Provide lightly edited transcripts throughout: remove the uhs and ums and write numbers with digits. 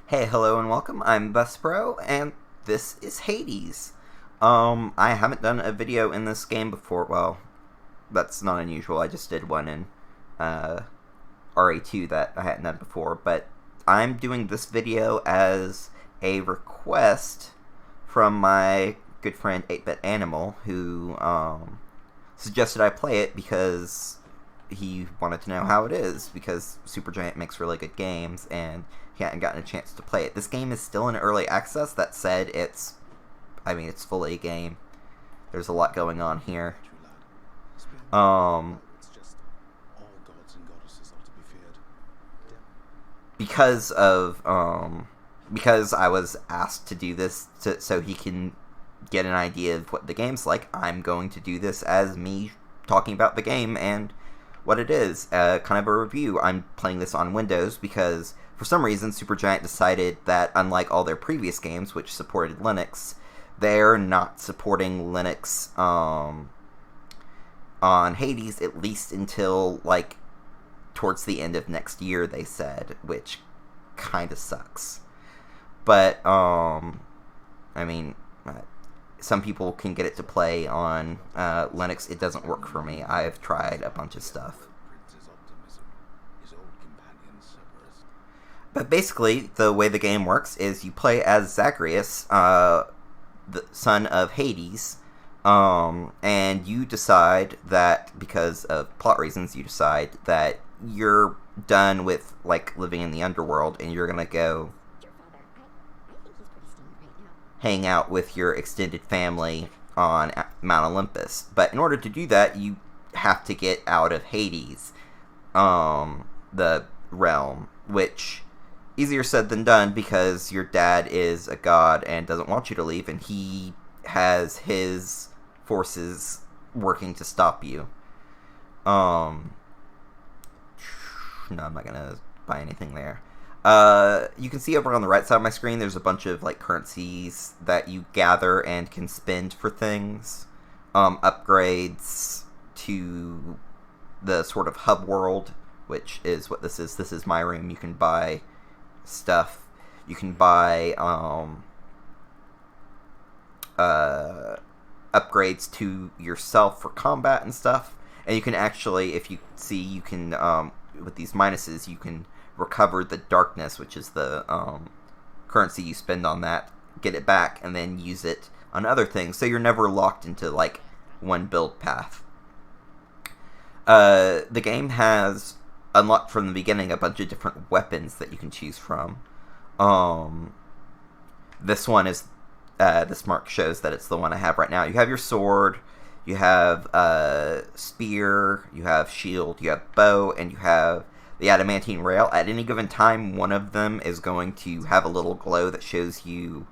Hey, hello, and welcome. I'm Bespro, and this is Hades. I haven't done a video in this game before. Well, that's not unusual. I just did one in uh, RA2 that I hadn't done before, but I'm doing this video as a request from my good friend 8-Bit Animal, who suggested I play it because he wanted to know how it is, because Supergiant makes really good games, and he hadn't gotten a chance to play it. This game is still in early access. That said, it's fully a game. There's a lot going on here. Because I was asked to do this so he can get an idea of what the game's like, I'm going to do this as me talking about the game and what it is, kind of a review. I'm playing this on Windows because for some reason Supergiant decided that, unlike all their previous games which supported Linux, they're not supporting Linux on Hades, at least until like towards the end of next year, they said, which kind of sucks. But some people can get it to play on Linux. It doesn't work for me. I've tried a bunch of stuff. But basically, the way the game works is you play as Zagreus, the son of Hades, and you decide that, because of plot reasons, you decide that you're done with like living in the underworld and you're gonna go hang out with your extended family on Mount Olympus. But in order to do that, you have to get out of Hades, the realm, which easier said than done because your dad is a god and doesn't want you to leave, and he has his forces working to stop you. No, I'm not gonna buy anything there. You can see over on the right side of my screen there's a bunch of like currencies that you gather and can spend for things. Upgrades to the sort of hub world, which is what this is. This is my room. You can buy stuff. You can buy upgrades to yourself for combat and stuff. And you can actually, if you see, you can, with these minuses, you can recover the darkness, which is the currency you spend on that, get it back, and then use it on other things. So you're never locked into, like, one build path. The game has unlocked from the beginning a bunch of different weapons that you can choose from. This one is, this mark shows that it's the one I have right now. You have your sword, you have spear, you have shield, you have bow, and you have the adamantine rail. At any given time, one of them is going to have a little glow that shows you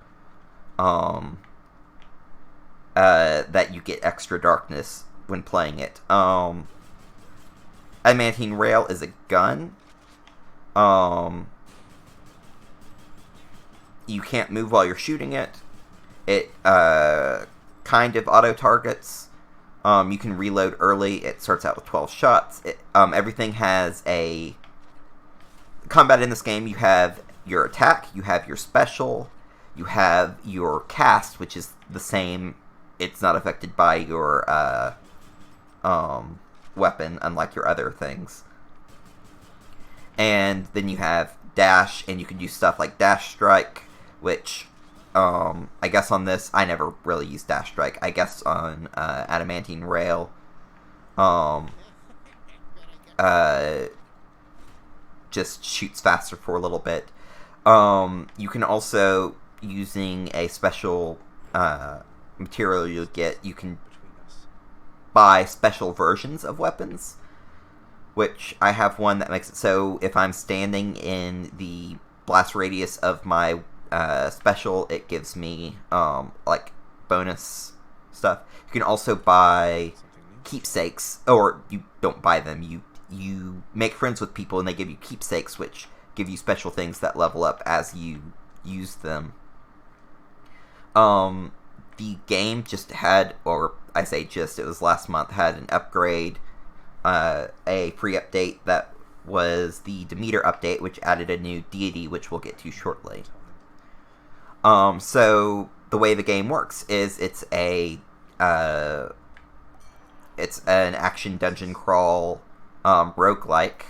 that you get extra darkness when playing it. Adamantine rail is a gun. You can't move while you're shooting it. It kind of auto-targets. You can reload early. It starts out with 12 shots. Everything has a combat in this game. You have your attack, you have your special, you have your cast, which is the same. It's not affected by your weapon, unlike your other things. And then you have dash, and you can do stuff like dash strike, which I guess on this, I never really used dash strike. I guess on adamantine rail, just shoots faster for a little bit. You can also, using a special material you get, you can buy special versions of weapons, which I have one that makes it so if I'm standing in the blast radius of my special, it gives me like bonus stuff. You can also buy keepsakes, or you don't buy them, you make friends with people and they give you keepsakes, which give you special things that level up as you use them. The game just had, or I say just, it was last month, had an upgrade, a free update that was the Demeter update, which added a new deity, which we'll get to shortly. So the way the game works is it's an action dungeon crawl roguelike.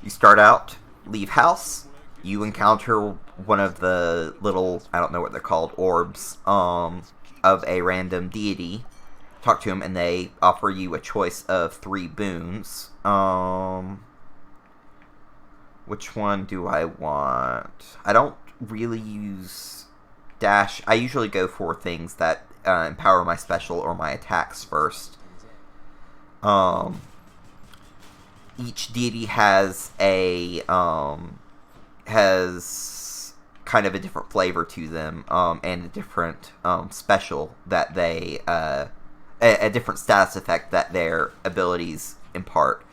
You start out, leave house, you encounter one of the little, I don't know what they're called, orbs of a random deity. Talk to them, and they offer you a choice of 3 boons. Which one do I want? I don't really use dash. I usually go for things that empower my special or my attacks first. Each deity has has kind of a different flavor to them, and a different special that they a different status effect that their abilities impart.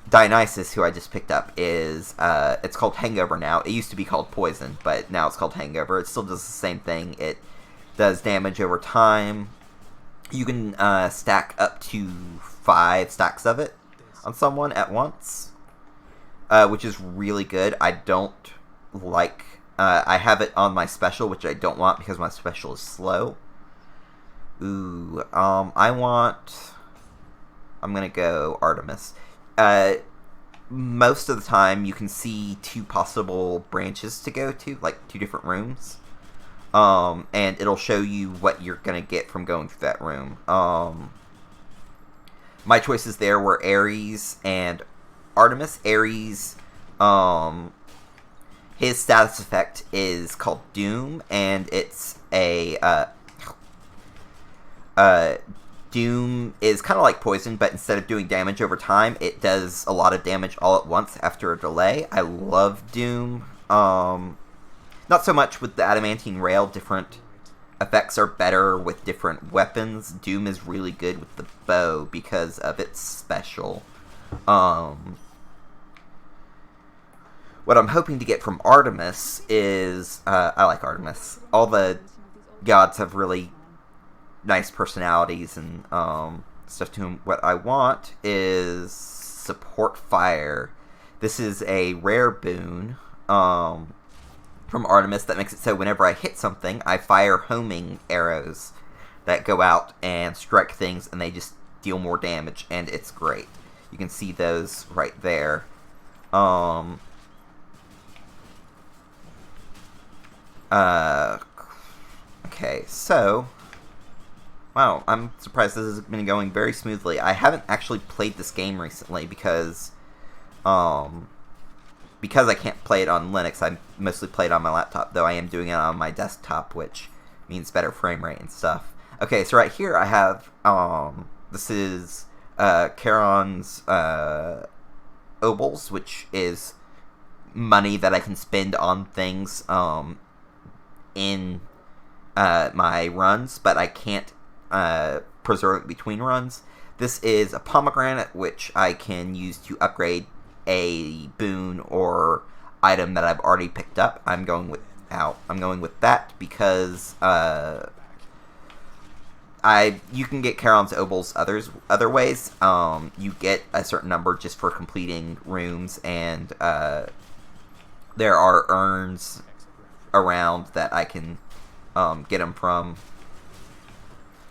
Dionysus, who I just picked up, is it's called Hangover now. It used to be called Poison, but now it's called Hangover. It still does the same thing. It does damage over time. You can stack up to 5 stacks of it on someone at once, which is really good. I don't like... I have it on my special, which I don't want because my special is slow. Ooh, I'm gonna go Artemis. Most of the time, you can see 2 possible branches to go to, like 2 different rooms. And it'll show you what you're gonna get from going through that room. My choices there were Ares and Artemis. Ares, his status effect is called Doom, and it's a, Doom is kind of like Poison, but instead of doing damage over time, it does a lot of damage all at once after a delay. I love Doom. Not so much with the Adamantine Rail. Different effects are better with different weapons. Doom is really good with the bow because of its special. What I'm hoping to get from Artemis is... I like Artemis. All the gods have really nice personalities and stuff to them. What I want is Support Fire. This is a rare boon from Artemis that makes it so whenever I hit something, I fire homing arrows that go out and strike things, and they just deal more damage, and it's great. You can see those right there. Okay, so... Wow, I'm surprised this has been going very smoothly. I haven't actually played this game recently because I can't play it on Linux. I mostly play it on my laptop, though I am doing it on my desktop, which means better frame rate and stuff. Okay, so right here I have, this is Charon's Obols, which is money that I can spend on things in my runs, but I can't preserve it between runs. This is a pomegranate, which I can use to upgrade a boon or item that I've already picked up. I'm going with that because you can get Charon's Obols other ways. You get a certain number just for completing rooms, and there are urns around that I can get them from.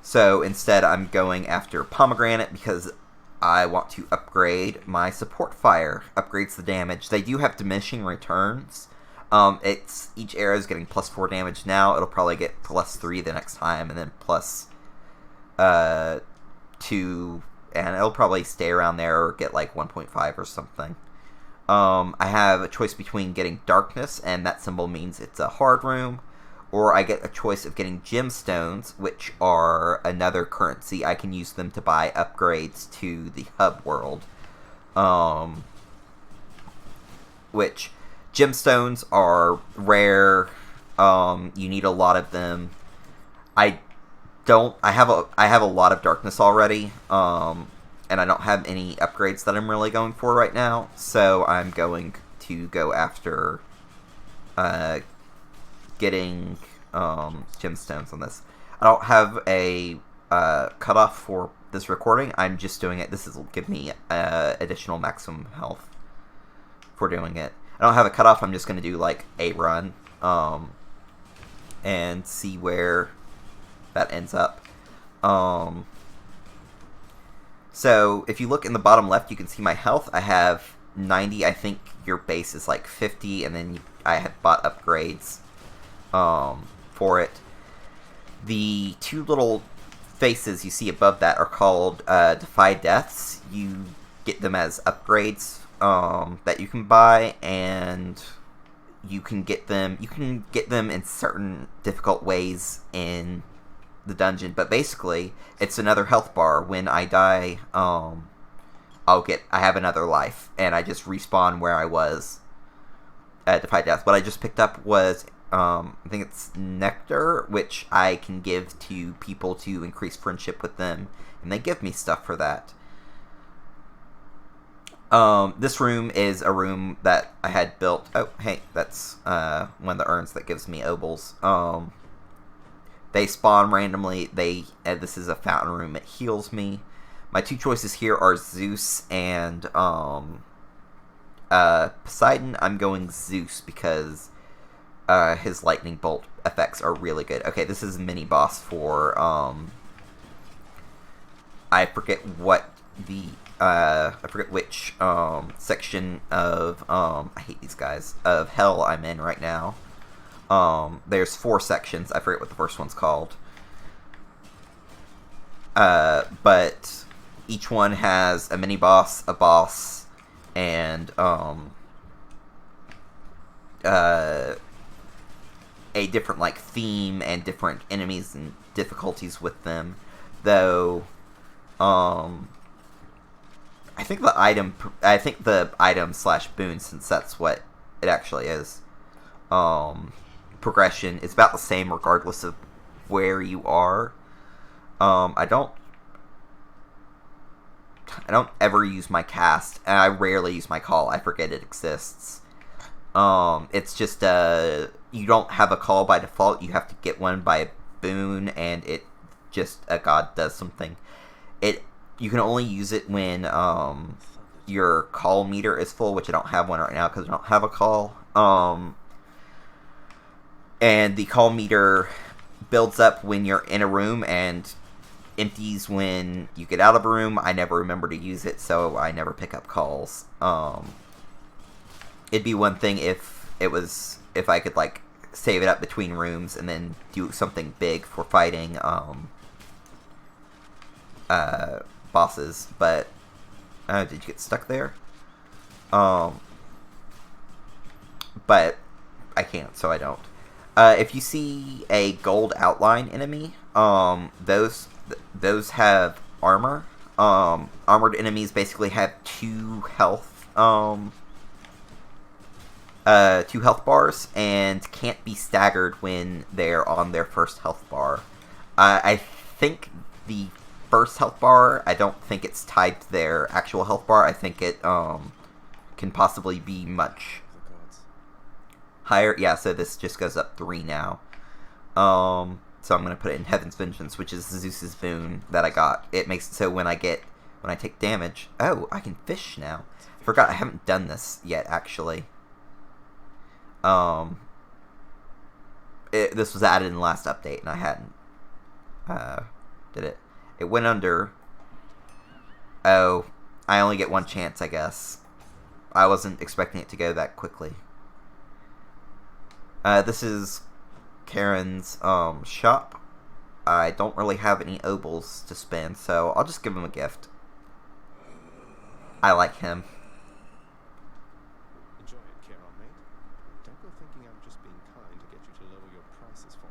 So instead I'm going after Pomegranate because I want to upgrade my Support Fire. Upgrades the damage. They do have diminishing returns. It's each arrow is getting plus 4 damage now. It'll probably get plus 3 the next time, and then plus 2, and it'll probably stay around there or get like 1.5 or something. I have a choice between getting Darkness, and that symbol means it's a hard room, or I get a choice of getting gemstones, which are another currency. I can use them to buy upgrades to the hub world. Which gemstones are rare. You need a lot of them. I have a lot of darkness already. And I don't have any upgrades that I'm really going for right now. So I'm going to go after getting gemstones on this. I don't have a cutoff for this recording. I'm just doing it. This will give me additional maximum health. for doing it. I don't have a cutoff. I'm just going to do like a run and see where that ends up. So if you look in the bottom left, you can see my health. I have 90. I think your base is like 50, and then I had bought upgrades for it. The two little faces you see above that are called Defy Deaths. You get them as upgrades that you can buy, and you can get them in certain difficult ways in the dungeon, but basically it's another health bar. When I die, I have another life, and I just respawn where I was at Defy Death. What I just picked up was I think it's nectar, which I can give to people to increase friendship with them, and they give me stuff for that. This room is a room that I had built. Oh, hey, that's one of the urns that gives me obols. They spawn randomly. This is a fountain room. It heals me. My two choices here are Zeus and Poseidon. I'm going Zeus because his lightning bolt effects are really good. Okay, this is a mini boss for I forget which section of I hate these guys, of hell I'm in right now. There's 4 sections. I forget what the first one's called. But each one has a mini boss, a boss, and a different like theme and different enemies and difficulties with them. Though I think the item slash boon, since that's what it actually is, progression is about the same regardless of where you are. I don't ever use my cast, and I rarely use my call. I forget it exists. It's just you don't have a call by default. You have to get one by a boon, and it just a god does something. You can only use it when your call meter is full, which I don't have one right now because I don't have a call. And the call meter builds up when you're in a room and empties when you get out of a room. I never remember to use it, so I never pick up calls. It'd be one thing if I could like save it up between rooms and then do something big for fighting bosses, but did you get stuck there? But I can't, so I don't. If you see a gold outline enemy, those have armor. Armored enemies basically have 2 health bars and can't be staggered when they're on their first health bar. I think the first health bar, I don't think it's tied to their actual health bar. I think it can possibly be much higher. Yeah, so this just goes up 3 now. So I'm going to put it in Heaven's Vengeance, which is Zeus's boon that I got. It makes it so when I take damage... Oh, I can fish now. Forgot I haven't done this yet, actually. This was added in the last update, and I hadn't did it. It went under... Oh, I only get 1 chance, I guess. I wasn't expecting it to go that quickly. This is Karen's shop. I don't really have any obols to spend, so I'll just give him a gift. I like him. Enjoy it, Karen, mate. Don't go thinking I'm just being kind to get you to lower your prices for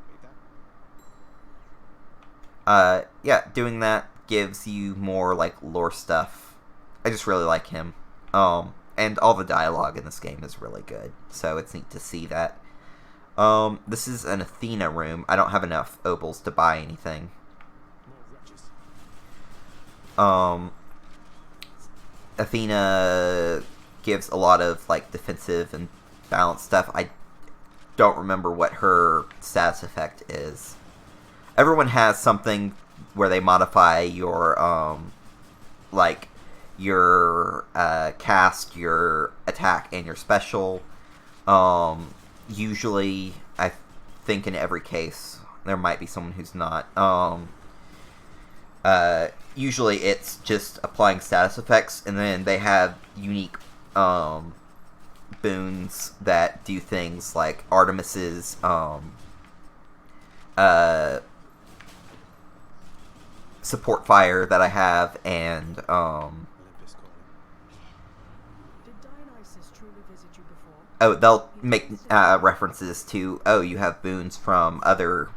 me. Yeah, doing that gives you more like lore stuff. I just really like him. And all the dialogue in this game is really good, so it's neat to see that. This is an Athena room. I don't have enough obols to buy anything. Athena gives a lot of, like, defensive and balanced stuff. I don't remember what her status effect is. Everyone has something where they modify your, like, your cast, your attack, and your special. Usually, I think in every case, there might be someone who's not. Usually it's just applying status effects, and then they have unique boons that do things like Artemis's support fire that I have, and Olympus calling. Did Dionysus truly visit you before? oh, they'll make references to, oh, you have boons from other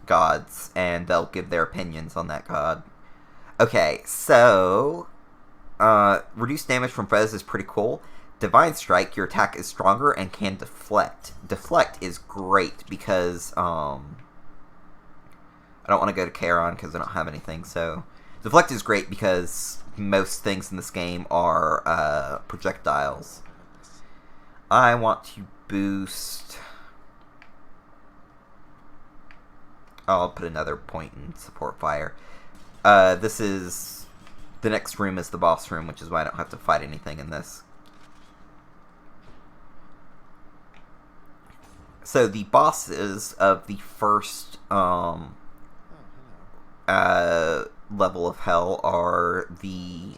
gods, and they'll give their opinions on that god. Okay, so reduced damage from foes is pretty cool. Divine Strike, your attack is stronger and can deflect. Deflect is great because I don't want to go to Charon because I don't have anything. So Deflect is great because most things in this game are projectiles. I want to boost. I'll put another point in support fire. This is the next room is the boss room, which is why I don't have to fight anything in this. So the bosses of the first Oh, hello. level of hell are the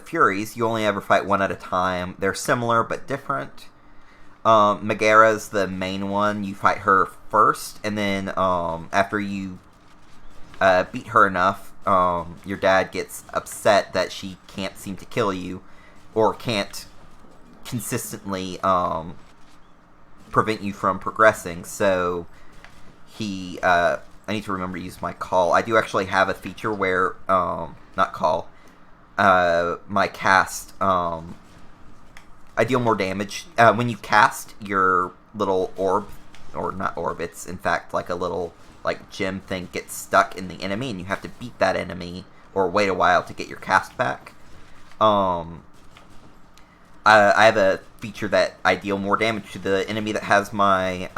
Furies. You only ever fight one at a time. They're similar but different. Megara's the main one. You fight her first, and then after you beat her enough, your dad gets upset that she can't seem to kill you, or can't consistently prevent you from progressing. So he, I need to remember to use my call. I do actually have a feature where, not call, my cast, I deal more damage. When you cast your little orb, or not orb, it's in fact like a little gem thing, gets stuck in the enemy, and you have to beat that enemy or wait a while to get your cast back. I have a feature that I deal more damage to the enemy that has my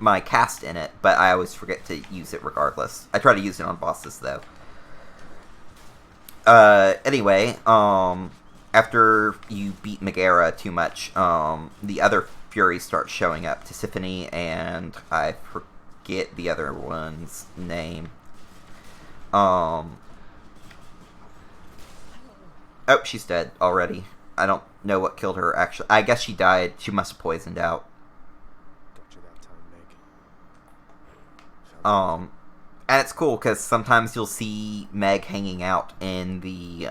my cast in it, but I always forget to use it regardless. I try to use it on bosses though. Anyway, after you beat Megara too much, the other Furies start showing up. Tisiphone, and I forget the other one's name. Oh, she's dead already. I don't know what killed her, actually. I guess she died. She must have poisoned out. Got you that time, Meg. And it's cool, because sometimes you'll see Meg hanging out in the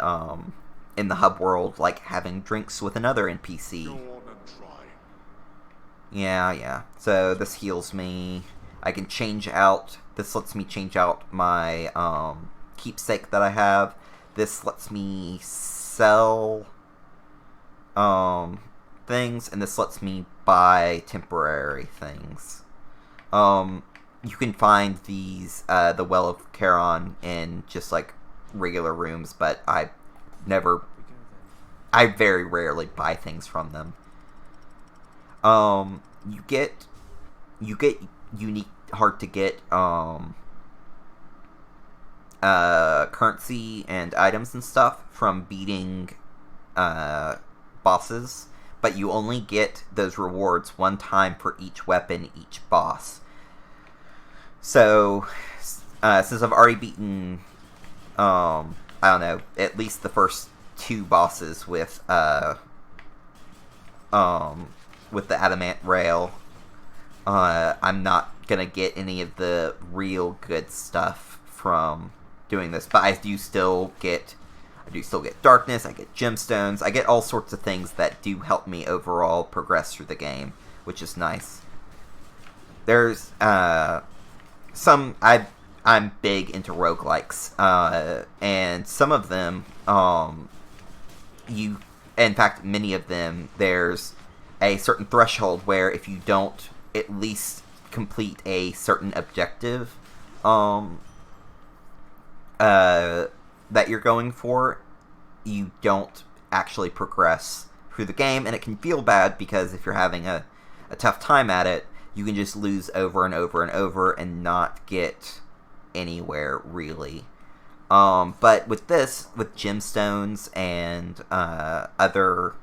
hub world, like having drinks with another NPC. Go on and try. Yeah. So this heals me. I can change out. This lets me change out my keepsake that I have. This lets me sell things, and this lets me buy temporary things. You can find these the Well of Charon in just like regular rooms, but I very rarely buy things from them. You get unique, hard to get currency and items and stuff from beating bosses, but you only get those rewards one time for each weapon, each boss. So since I've already beaten I don't know, at least the first two bosses with the adamant rail, I'm not gonna get any of the real good stuff from doing this, but I do still get darkness, I get gemstones, I get all sorts of things that do help me overall progress through the game, which is nice. There's some, I'm big into roguelikes, and some of them, in fact, many of them, there's a certain threshold where if you don't at least complete a certain objective, that you're going for, you don't actually progress through the game, and it can feel bad because if you're having a tough time at it, you can just lose over and over and over and not get anywhere, really. But with this, with gemstones and other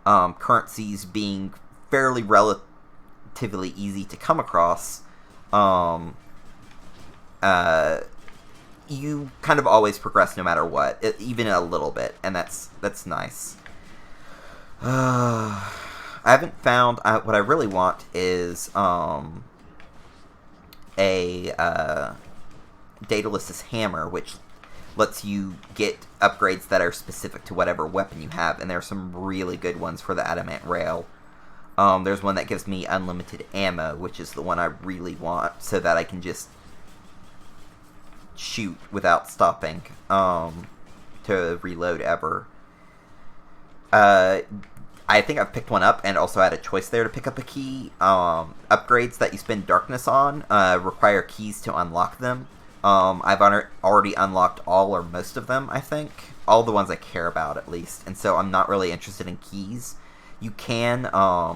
currencies being fairly relatively easy to come across, you kind of always progress no matter what, even a little bit, and that's nice. I haven't found... what I really want is a Daedalus's hammer, which lets you get upgrades that are specific to whatever weapon you have, and there are some really good ones for the adamant rail. There's one that gives me unlimited ammo, which is the one I really want, so that I can just shoot without stopping to reload ever. I think I've picked one up and also had a choice there to pick up a key. Upgrades that you spend darkness on require keys to unlock them. I've already unlocked all or most of them, I think. All the ones I care about, at least. And so I'm not really interested in keys. You can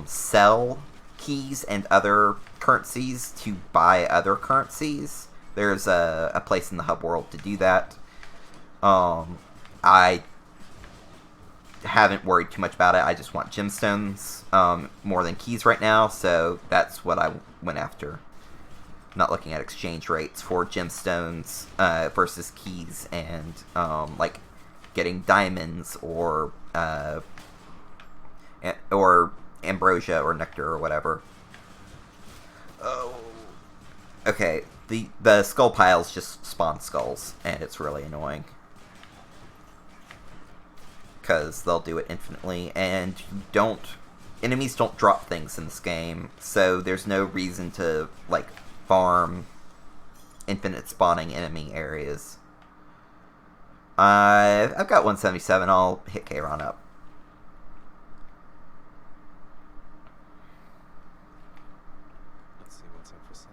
sell keys and other currencies to buy other currencies. There's a place in the hub world to do that. I haven't worried too much about it. I just want gemstones more than keys right now, so that's what I went after. Not looking at exchange rates for gemstones versus keys, and like getting diamonds or ambrosia or nectar or whatever. Oh, okay. The skull piles just spawn skulls, and it's really annoying because they'll do it infinitely, and enemies don't drop things in this game, so there's no reason to like farm infinite spawning enemy areas. I've got 177. I'll hit Kayron up. Let's see what's up for sale.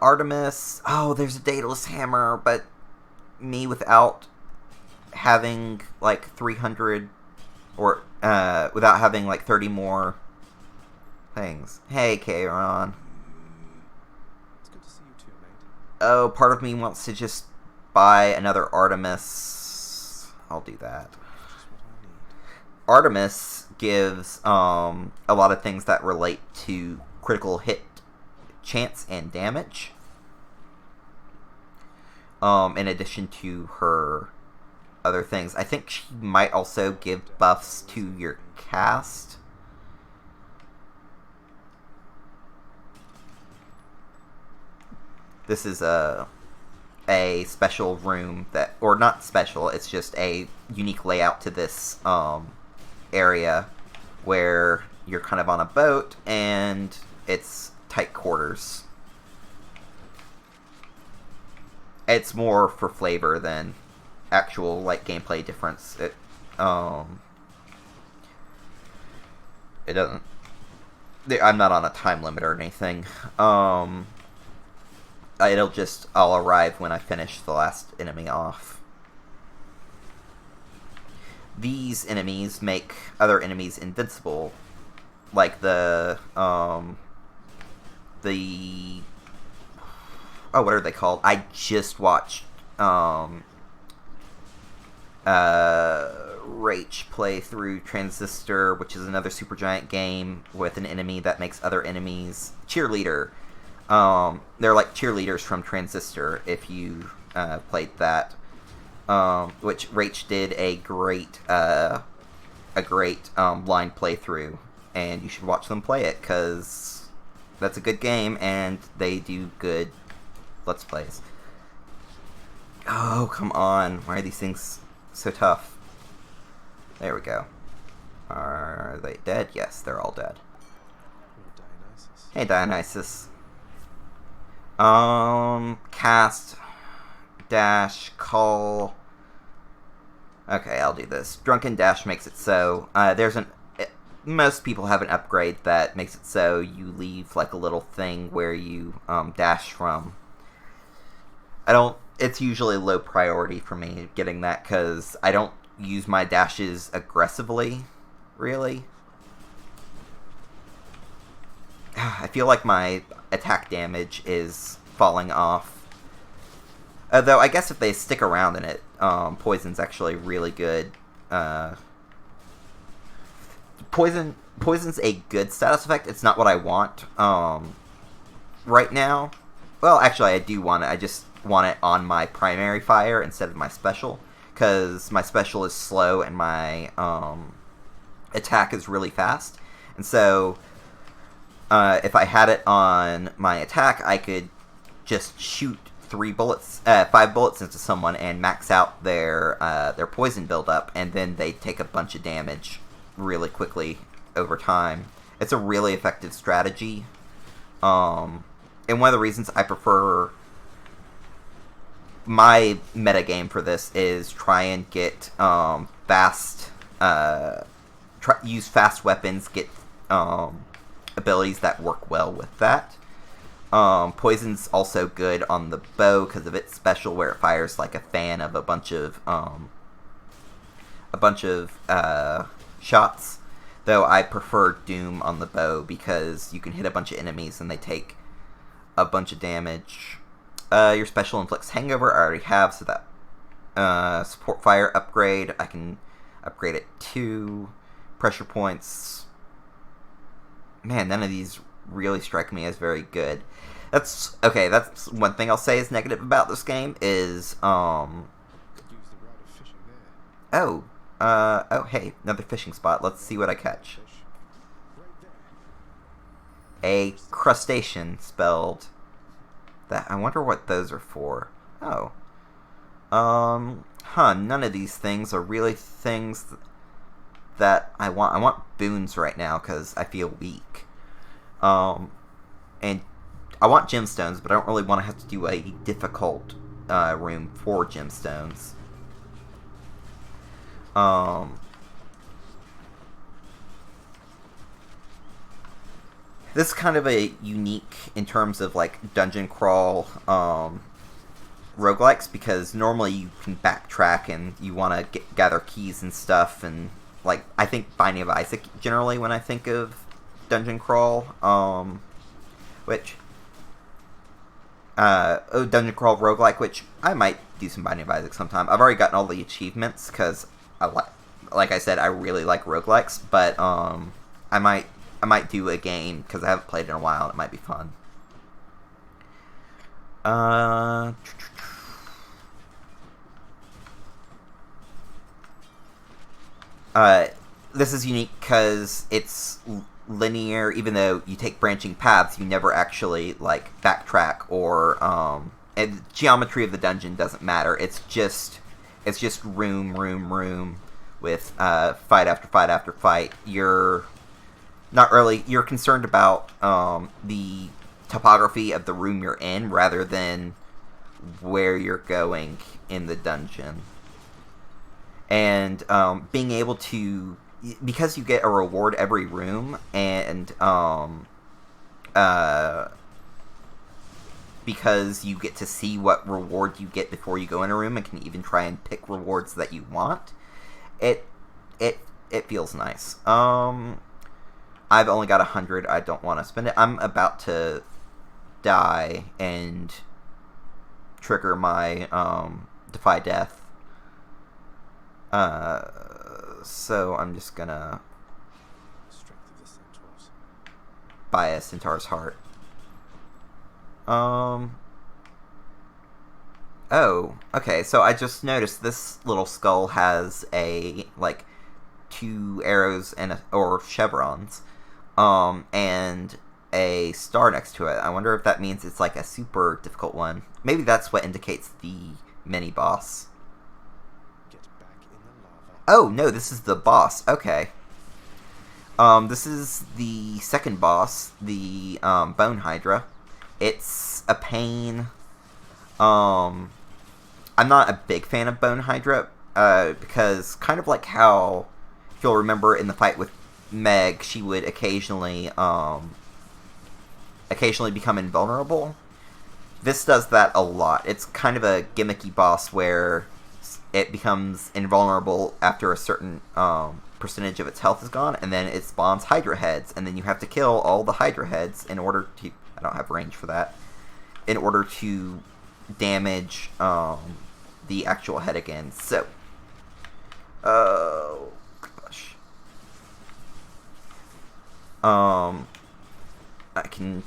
Artemis. Oh, there's a Daedalus hammer, but me without having like 300 or without having like 30 more things. Hey, Kayron. It's good to see you too, mate. Oh, part of me wants to just buy another Artemis. I'll do that. Just what I need. Artemis gives a lot of things that relate to critical hit chance and damage. In addition to her other things. I think she might also give buffs to your cast. This is a special room that, or not special, it's just a unique layout to this area where you're kind of on a boat and it's tight quarters. It's more for flavor than actual like gameplay difference. It doesn't. I'm not on a time limit or anything. I'll arrive when I finish the last enemy off. These enemies make other enemies invincible, like the what are they called? I just watched Rach play through Transistor, which is another Supergiant game with an enemy that makes other enemies Cheerleader. They're like cheerleaders from Transistor, if you played that. Which Rach did a great line playthrough, and you should watch them play it, because that's a good game, and they do good Let's Plays. Oh, come on. Why are these things so tough? There we go. Are they dead? Yes, they're all dead. Dionysus. Hey, Dionysus. Cast, dash, call. Okay, I'll do this. Drunken Dash makes it so most people have an upgrade that makes it so you leave like a little thing where you dash from. It's usually low priority for me getting that because I don't use my dashes aggressively, really. I feel like my attack damage is falling off. Though I guess if they stick around in it, poison's actually really good. Poison's a good status effect. It's not what I want right now. Well, actually, I do want it. I just want it on my primary fire instead of my special, because my special is slow and my attack is really fast. And so, if I had it on my attack, I could just shoot 5 bullets into someone and max out their poison buildup, and then they take a bunch of damage really quickly over time. It's a really effective strategy. And one of the reasons I prefer my metagame for this is try and get use fast weapons, get abilities that work well with that. Poison's also good on the bow because of its special, where it fires like a fan of a bunch of shots. Though I prefer Doom on the bow because you can hit a bunch of enemies and they take a bunch of damage. Your special inflicts hangover, I already have, so that support fire upgrade, I can upgrade it to pressure points. Man, none of these really strike me as very good. That's one thing I'll say is negative about this game is hey, another fishing spot. Let's see what I catch. A crustacean, spelled that. I wonder what those are for. Oh. None of these things are really things that I want. I want boons right now because I feel weak. And I want gemstones, but I don't really want to have to do a difficult room for gemstones. This is kind of a unique in terms of like dungeon crawl roguelikes, because normally you can backtrack and you want to gather keys and stuff, and like I think Binding of Isaac generally when I think of dungeon crawl, dungeon crawl roguelike, which I might do some Binding of Isaac sometime. I've already gotten all the achievements because like I said, I really like roguelikes, but I might do a game because I haven't played in a while and it might be fun. This is unique because it's linear. Even though you take branching paths, you never actually like backtrack or and the geometry of the dungeon doesn't matter. It's just room with fight after fight after fight. You're concerned about the topography of the room you're in rather than where you're going in the dungeon. And being able to, because you get a reward every room, and because you get to see what reward you get before you go in a room and can even try and pick rewards that you want, it feels nice. I've only got 100. I don't want to spend it. I'm about to die and trigger my Defy Death. So I'm just gonna buy a Centaur's Heart. Oh, okay, so I just noticed this little skull has a, like, 2 arrows or chevrons, and a star next to it. I wonder if that means it's, like, a super difficult one. Maybe that's what indicates the mini-boss. Oh, no, this is the boss. Okay. This is the second boss, the, Bone Hydra. It's a pain. I'm not a big fan of Bone Hydra, because kind of like how, if you'll remember in the fight with Meg, she would occasionally become invulnerable. This does that a lot. It's kind of a gimmicky boss where it becomes invulnerable after a certain percentage of its health is gone, and then it spawns Hydra heads, and then you have to kill all the Hydra heads in order to... I don't have range for that. in order to damage the actual head again. So, oh gosh, I can.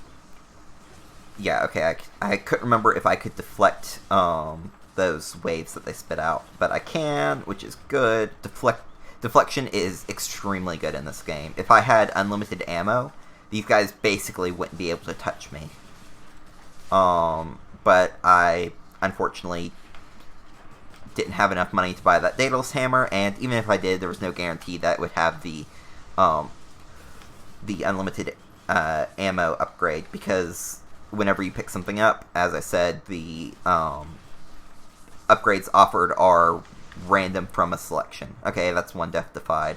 Yeah, okay. I couldn't remember if I could deflect those waves that they spit out, but I can, which is good. Deflection is extremely good in this game. If I had unlimited ammo, these guys basically wouldn't be able to touch me. But I unfortunately didn't have enough money to buy that Daedalus hammer, and even if I did, there was no guarantee that it would have the unlimited ammo upgrade, because whenever you pick something up, as I said, the upgrades offered are random from a selection. Okay, that's one death defied.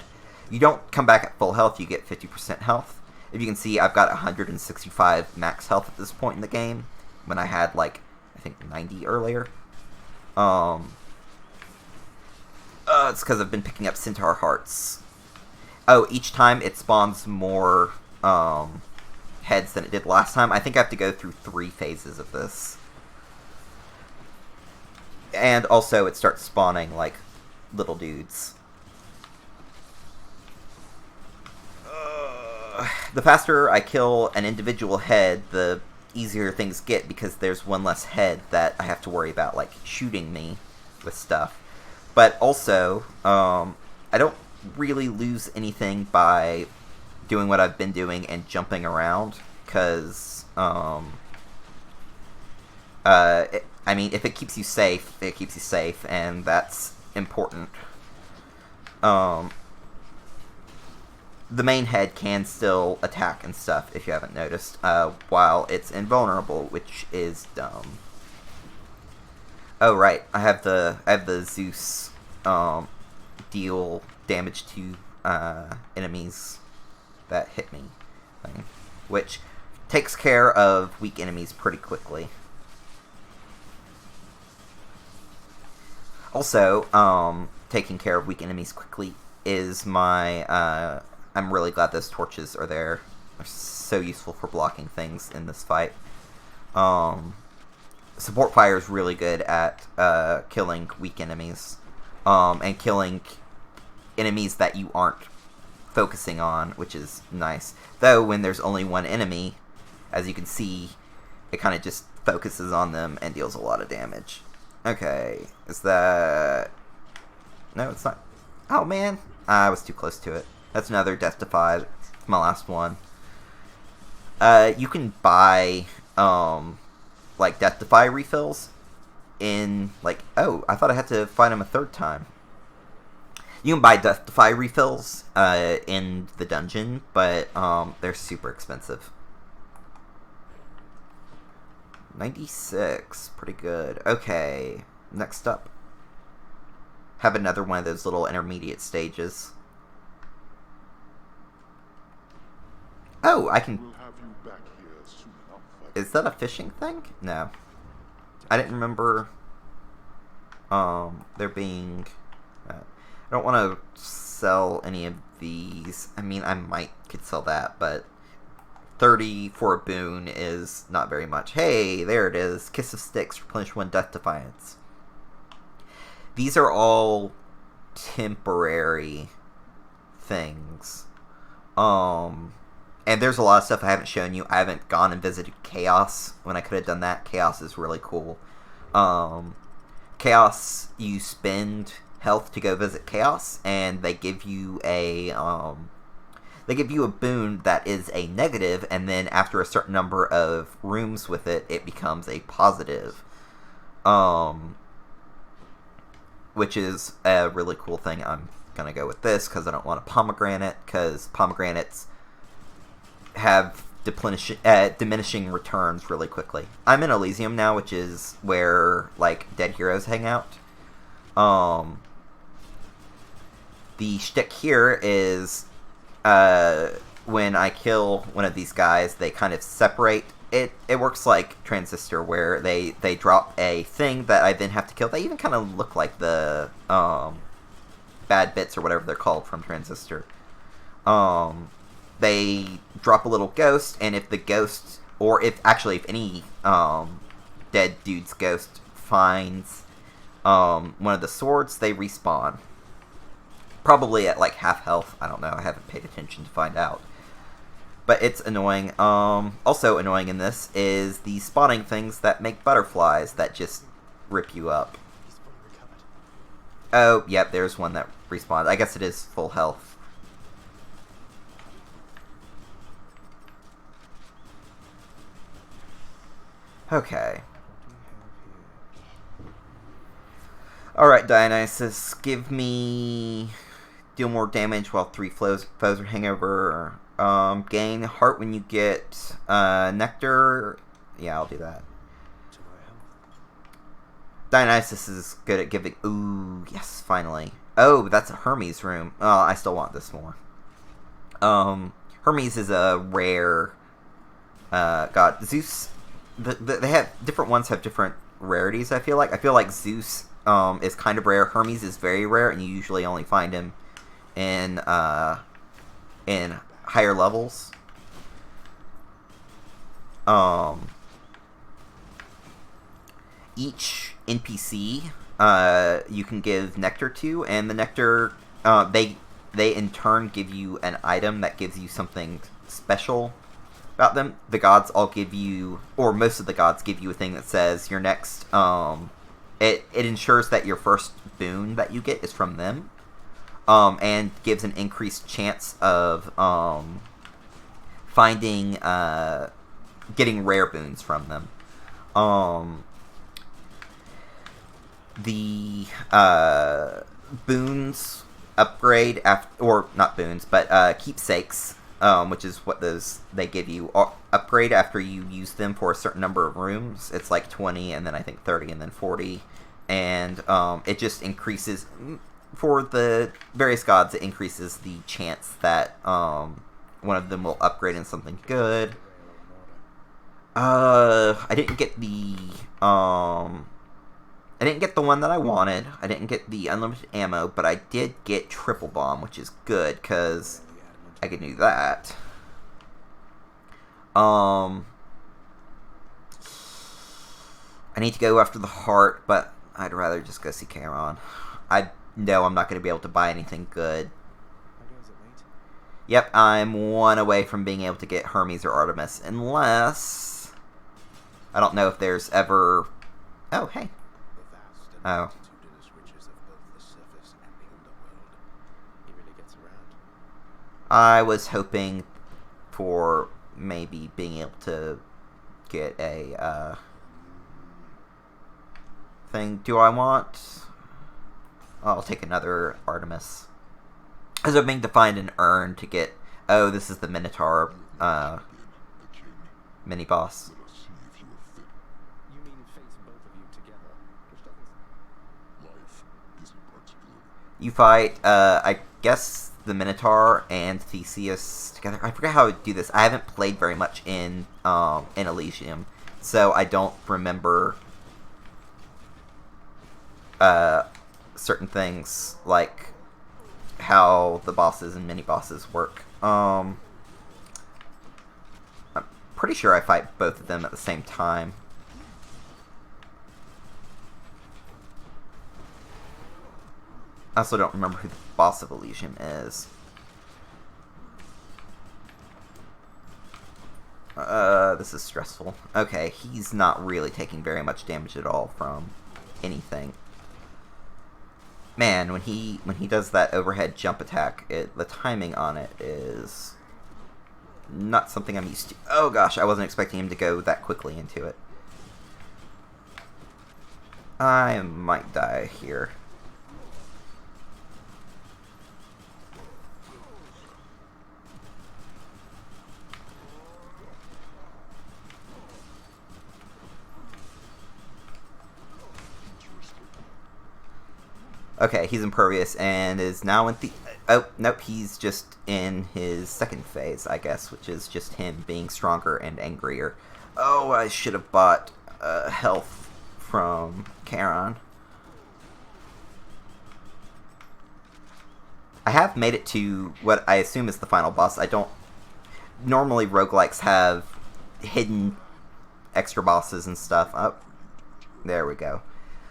You don't come back at full health, you get 50% health. If you can see, I've got 165 max health at this point in the game, when I had, like, I think 90 earlier. It's because I've been picking up Centaur Hearts. Oh, each time it spawns more heads than it did last time. I think I have to go through 3 phases of this. And also it starts spawning, like, little dudes. The faster I kill an individual head, the easier things get, because there's one less head that I have to worry about, like, shooting me with stuff. But also, I don't really lose anything by doing what I've been doing and jumping around, because, I mean, if it keeps you safe, it keeps you safe, and that's important. The main head can still attack and stuff, if you haven't noticed, while it's invulnerable, which is dumb. Oh, right, I have the Zeus, deal damage to, enemies that hit me thing, which takes care of weak enemies pretty quickly. Also, taking care of weak enemies quickly is my, I'm really glad those torches are there. They're so useful for blocking things in this fight. Support fire is really good at killing weak enemies, and killing enemies that you aren't focusing on, which is nice. Though, when there's only one enemy, as you can see, it kind of just focuses on them and deals a lot of damage. Okay, is that... No, it's not. Oh, man. I was too close to it. That's another Death Defied. It's my last one. You can buy, like, Death Defy refills in, like... Oh, I thought I had to find them a third time. You can buy Death Defy refills in the dungeon, but they're super expensive. 96. Pretty good. Okay. Next up. Have another one of those little intermediate stages. Oh, I can... We'll have you back here soon enough. Is that a fishing thing? No. I didn't remember there being... I don't want to sell any of these. I mean, I could sell that, but 30 for a boon is not very much. Hey, there it is. Kiss of Sticks, replenish 1 Death Defiance. These are all temporary things. And there's a lot of stuff I haven't shown you. I haven't gone and visited Chaos when I could have done that. Chaos is really cool. Chaos, you spend health to go visit Chaos, and they give you a boon that is a negative, and then after a certain number of rooms with it, it becomes a positive. Which is a really cool thing. I'm gonna go with this because I don't want a pomegranate, because pomegranates have diminishing returns really quickly. I'm in Elysium now, which is where, like, dead heroes hang out. The shtick here is when I kill one of these guys, they kind of separate. It works like Transistor, where they drop a thing that I then have to kill. They even kind of look like the bad bits or whatever they're called from Transistor. They drop a little ghost, and if the ghost, or if any dead dude's ghost finds one of the swords, they respawn. Probably at like half health. I don't know. I haven't paid attention to find out. But it's annoying. Also annoying in this is the spawning things that make butterflies that just rip you up. He's fully recovered. Oh, yep, there's one that respawned. I guess it is full health. Okay. Alright, Dionysus, give me... Deal more damage while 3 foes are hangover. Gain heart when you get nectar. Yeah, I'll do that. Dionysus is good at giving... Ooh, yes, finally. Oh, that's a Hermes room. Oh, I still want this more. Hermes is a rare god. Zeus... they have... Different ones have different rarities, I feel like. I feel like Zeus is kind of rare. Hermes is very rare, and you usually only find him in higher levels. Each NPC you can give nectar to, and the nectar they in turn give you an item that gives you something special about them. The gods all give you, or most of the gods give you a thing that says your next it ensures that your first boon that you get is from them. And gives an increased chance of finding, getting rare boons from them. The boons upgrade after, or not boons, but keepsakes, which is what they give you, upgrade after you use them for a certain number of rooms. It's like 20, and then I think 30, and then 40, and it just increases. For the various gods, it increases the chance that one of them will upgrade in something good. I didn't get the one that I wanted. I didn't get the unlimited ammo, but I did get triple bomb, which is good because I can do that. I need to go after the heart, but I'd rather just go see Charon. No, I'm not going to be able to buy anything good. How goes it, mate? Yep, I'm one away from being able to get Hermes or Artemis, unless... I don't know if there's ever... Oh, hey. The vast and Oh. multitudinous riches of both the surface and the underworld. He really gets around. I was hoping for maybe being able to get a, thing. Do I want... I'll take another Artemis. I was hoping to find an urn to get... Oh, this is the Minotaur, mini-boss. Let us see if you are fit. You mean face both of you together? Which doesn't... Life is a practicality. You fight, I guess, the Minotaur and Theseus together. I forget how to do this. I haven't played very much in Elysium, so I don't remember certain things like how the bosses and mini-bosses work. I'm pretty sure I fight both of them at the same time. I also don't remember who the boss of Elysium is. This is stressful. Okay, he's not really taking very much damage at all from anything. Man, when he does that overhead jump attack, the timing on it is not something I'm used to. Oh gosh, I wasn't expecting him to go that quickly into it. I might die here. Okay, he's impervious and is now in the... Oh, nope, he's just in his second phase, I guess, which is just him being stronger and angrier. Oh, I should have bought health from Charon. I have made it to what I assume is the final boss. I don't... Normally roguelikes have hidden extra bosses and stuff. Oh, There we go.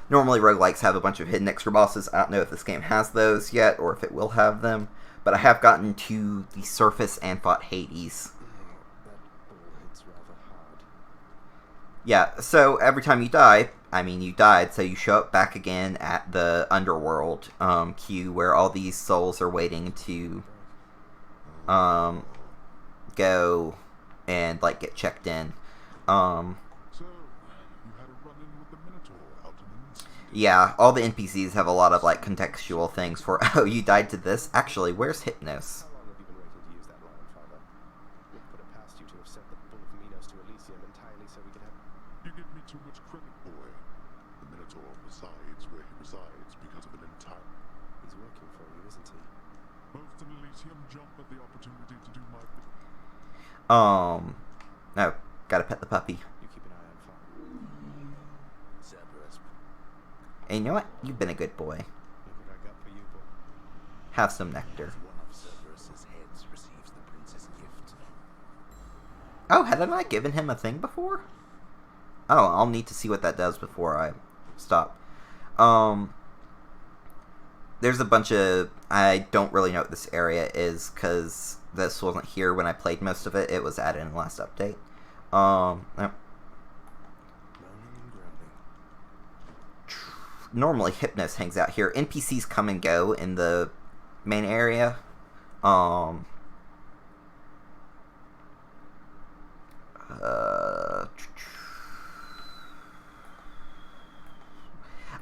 Normally roguelikes have a bunch of hidden extra bosses. I don't know if this game has those yet, or if it will have them. But I have gotten to the surface and fought Hades. That ball hits rather hard. Yeah, so every time you die, I mean you died, so you show up back again at the underworld queue where all these souls are waiting to go and like get checked in. So, you had a run-in with the Minotaur out in the mist. Yeah, all the NPCs have a lot of like contextual things for, oh, you died to this? Actually, where's Hypnos? How long have you been waiting to use that line, Father? Wouldn't put it past you to have sent the Bull of Minos to Elysium entirely so we could have... You give me too much credit, boy. The Minotaur resides where he resides because of an entire... He's working for you, isn't he? Most an Elysium jump at the opportunity to do my... No, gotta pet the puppy. You keep an eye on Father. Cerberus. And you know what? You've been a good boy. Look what I got for you, boy. Have some nectar. One of Cerberus's heads receives the prince's gift. Oh, had I not given him a thing before? Oh, I'll need to see what that does before I stop. There's a bunch of... I don't really know what this area is, because this wasn't here when I played most of it. It was added in the last update. Moaning and groaning. Normally, Hypnos hangs out here. NPCs come and go in the main area. I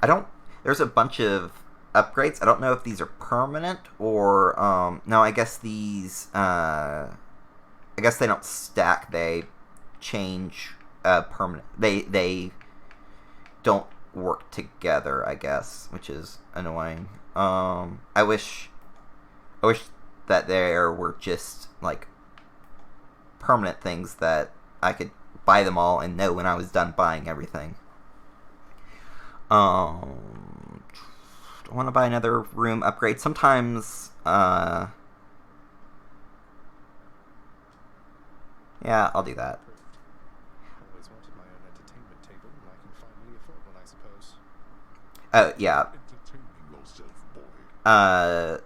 don't... There's a bunch of upgrades. I don't know if these are permanent or... no, I guess these... I guess they don't stack. They change permanent. They don't work together, I guess, which is annoying. I wish that there were just, like, permanent things that I could buy them all and know when I was done buying everything. I want to buy another room upgrade. Sometimes, yeah, I'll do that. Always wanted my own entertainment table, and I can finally afford one, I suppose. Oh, yeah. Entertaining yourself, boy.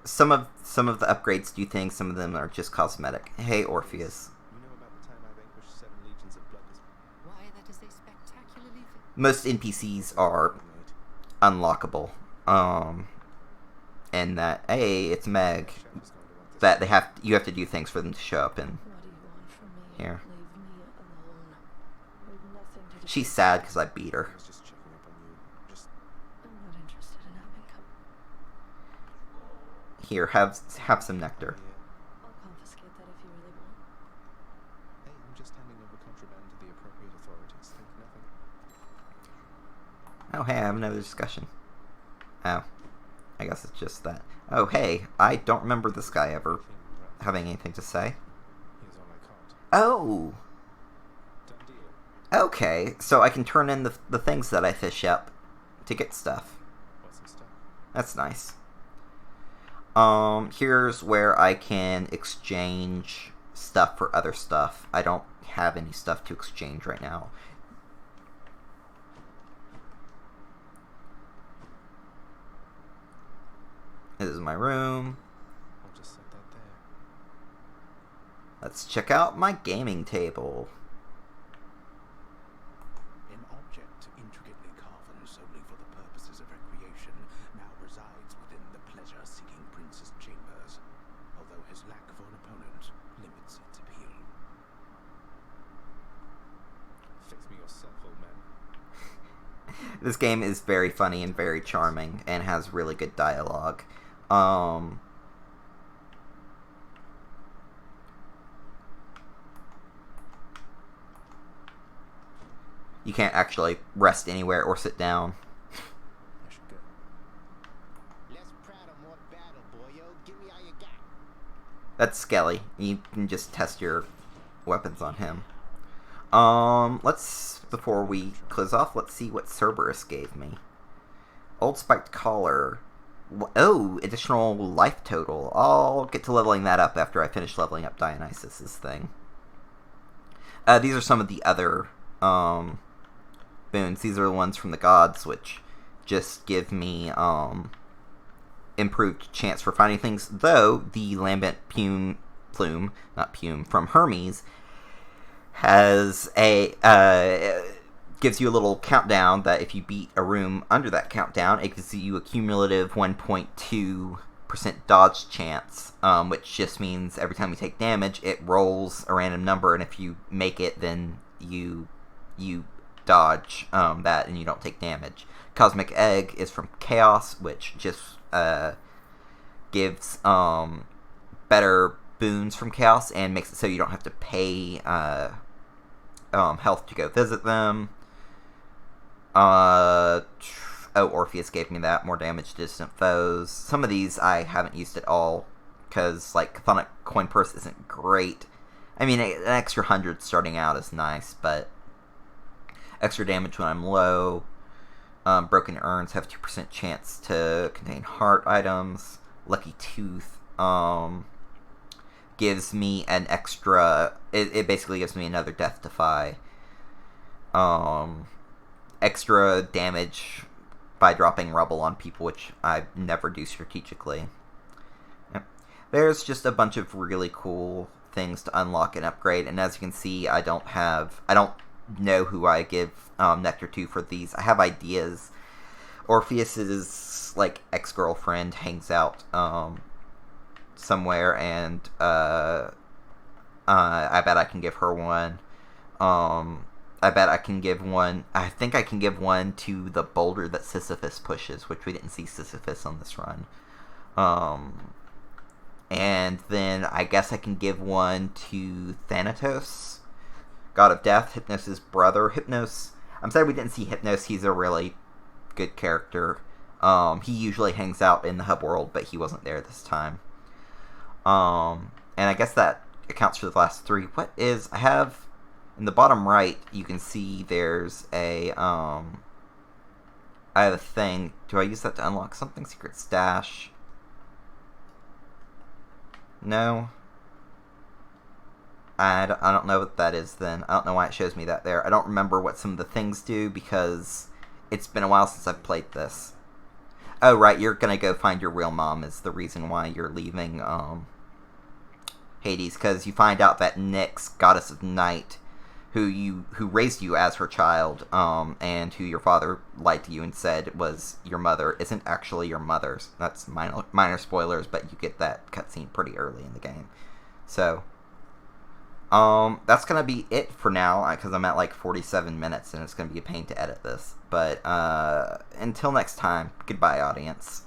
Some of the upgrades do things, some of them are just cosmetic. Hey, Orpheus. You know about the time I vanquished 7 legions of bloodless... Why, that is a spectacularly... Most NPCs are unlockable. And that, hey, it's Meg. Chef is going to want this. That you have to do things for them to show up in What do you want from me? here. Leave me alone. We've nothing to do. She's sad because I beat her. I was just checking up on you. Just... I'm not interested in having Here, have some nectar. Yeah. I'll confiscate that if you really want. Hey, I'm just handing over contraband to the appropriate authorities. Think nothing. Oh, hey, I have another discussion. Oh, I guess it's just that. Oh, hey, I don't remember this guy ever having anything to say. Here's all I caught. Oh, Done deal. okay, so I can turn in the things that I fish up to get stuff. What's in stock? That's nice. Here's where I can exchange stuff for other stuff. I don't have any stuff to exchange right now. This is my room. I'll just set that there. Let's check out my gaming table. An object intricately carven solely for the purposes of recreation now resides within the pleasure-seeking prince's chambers, although his lack for an opponent limits its appeal. Fix me yourself, old man. This game is very funny and very charming and has really good dialogue. You can't actually rest anywhere or sit down. I should go. Less prattle, more battle, boyo. Give me all you got. That's Skelly. You can just test your weapons on him. Before we close off, let's see what Cerberus gave me. Old spiked collar. Oh, additional life total. I'll get to leveling that up after I finish leveling up Dionysus's thing. These are some of the other boons. These are the ones from the gods, which just give me improved chance for finding things, though the lambent plume from Hermes has a gives you a little countdown that if you beat a room under that countdown, it gives you a cumulative 1.2% dodge chance, which just means every time you take damage, it rolls a random number, and if you make it, then you dodge that and you don't take damage. Cosmic Egg is from Chaos, which just gives better boons from Chaos and makes it so you don't have to pay health to go visit them. Orpheus gave me that, more damage to distant foes. Some of these I haven't used at all, because, like, Chthonic Coin Purse isn't great. I mean, an extra 100 starting out is nice, but extra damage when I'm low. Broken Urns have 2% chance to contain heart items. Lucky Tooth gives me an extra... It basically gives me another Death Defy. Extra damage by dropping rubble on people, which I never do strategically. Yep. There's just a bunch of really cool things to unlock and upgrade, and as you can see, I don't know who I give Nectar to for these. I have ideas. Orpheus's, like, ex-girlfriend hangs out somewhere, and I bet I can give her one. I bet I can give one... I think I can give one to the boulder that Sisyphus pushes, which we didn't see Sisyphus on this run. And then I guess I can give one to Thanatos, God of Death, Hypnos' brother. Hypnos... I'm sorry we didn't see Hypnos. He's a really good character. He usually hangs out in the hub world, but he wasn't there this time. And I guess that accounts for the last three. What is... I have... In the bottom right, you can see there's a, I have a thing. Do I use that to unlock something? Secret Stash? No? I don't know what that is then. I don't know why it shows me that there. I don't remember what some of the things do, because it's been a while since I've played this. Oh, right, you're gonna go find your real mom is the reason why you're leaving, Hades, because you find out that Nyx, Goddess of Night, who raised you as her child, and who your father lied to you and said was your mother, isn't actually your mother's. That's minor spoilers, but you get that cutscene pretty early in the game. So, that's gonna be it for now, because I'm at like 47 minutes, and it's gonna be a pain to edit this. But, until next time, goodbye, audience.